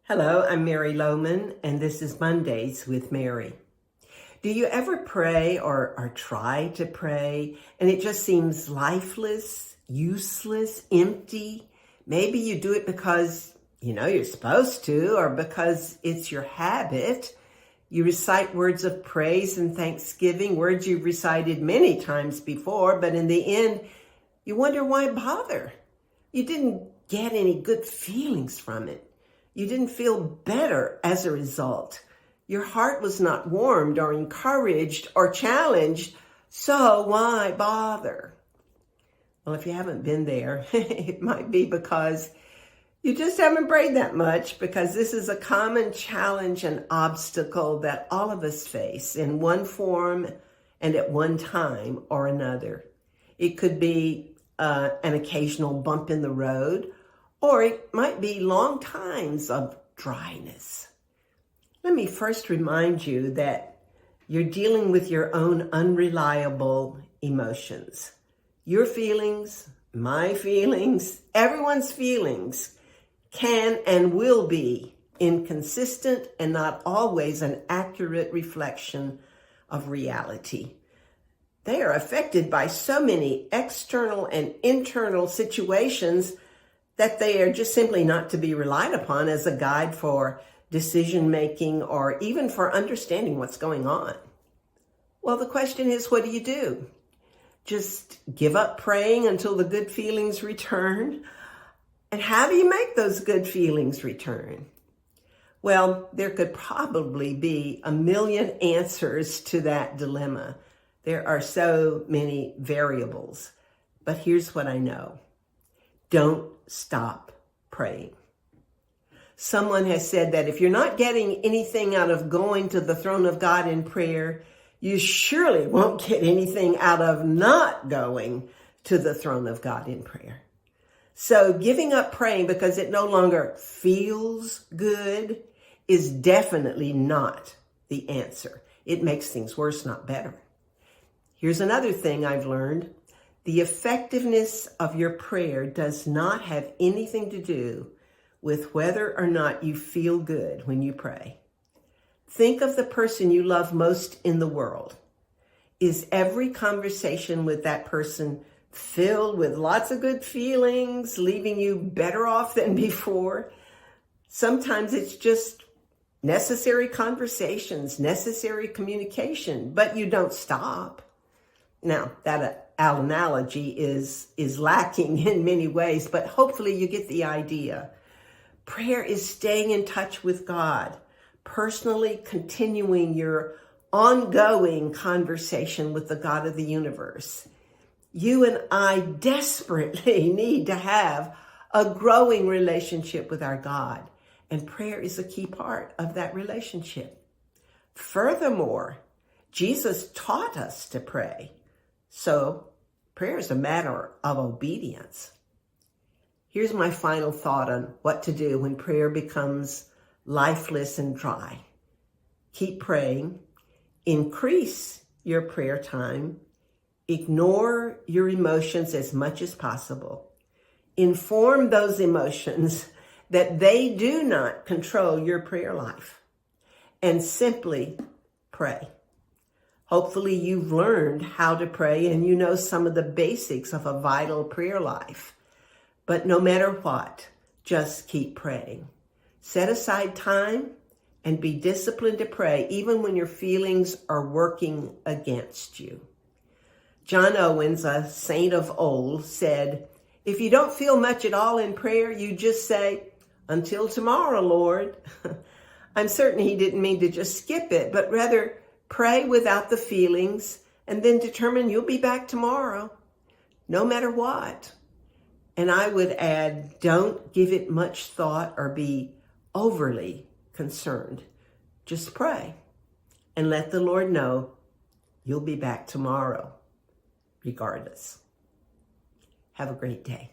Hello, I'm Mary Lowman, and this is Mondays with Mary. Do you ever pray or try to pray, and it just seems lifeless, useless, empty? Maybe you do it because you know you're supposed to, or because it's your habit. You recite words of praise and thanksgiving, words you've recited many times before, but in the end, you wonder why bother? You didn't get any good feelings from it. You didn't feel better as a result. Your heart was not warmed or encouraged or challenged, so why bother? Well, if you haven't been there, it might be because you just haven't prayed that much, because this is a common challenge and obstacle that all of us face in one form and at one time or another. It could be an occasional bump in the road, or it might be long times of dryness. Let me first remind you that you're dealing with your own unreliable emotions. Your feelings, my feelings, everyone's feelings can and will be inconsistent and not always an accurate reflection of reality. They are affected by so many external and internal situations that they are just simply not to be relied upon as a guide for decision-making or even for understanding what's going on. Well, the question is, what do you do? Just give up praying until the good feelings return? And how do you make those good feelings return? Well, there could probably be a million answers to that dilemma. There are so many variables. But here's what I know. Don't stop praying. Someone has said that if you're not getting anything out of going to the throne of God in prayer, you surely won't get anything out of not going to the throne of God in prayer. So giving up praying because it no longer feels good is definitely not the answer. It makes things worse, not better. Here's another thing I've learned. The effectiveness of your prayer does not have anything to do with whether or not you feel good when you pray. Think of the person you love most in the world. Is every conversation with that person filled with lots of good feelings, leaving you better off than before? Sometimes it's just necessary conversations, necessary communication, but you don't stop. Now, that analogy is lacking in many ways, but hopefully you get the idea. Prayer is staying in touch with God, personally continuing your ongoing conversation with the God of the universe. You and I desperately need to have a growing relationship with our God, and prayer is a key part of that relationship. Furthermore, Jesus taught us to pray. So prayer is a matter of obedience. Here's my final thought on what to do when prayer becomes lifeless and dry. Keep praying. Increase your prayer time. Ignore your emotions as much as possible. Inform those emotions that they do not control your prayer life. And simply pray. Hopefully you've learned how to pray and you know some of the basics of a vital prayer life. But no matter what, just keep praying. Set aside time and be disciplined to pray even when your feelings are working against you. John Owens, a saint of old, said, if you don't feel much at all in prayer, you just say, until tomorrow, Lord. I'm certain he didn't mean to just skip it, but rather pray without the feelings and then determine you'll be back tomorrow, no matter what. And I would add, don't give it much thought or be overly concerned. Just pray and let the Lord know you'll be back tomorrow, regardless. Have a great day.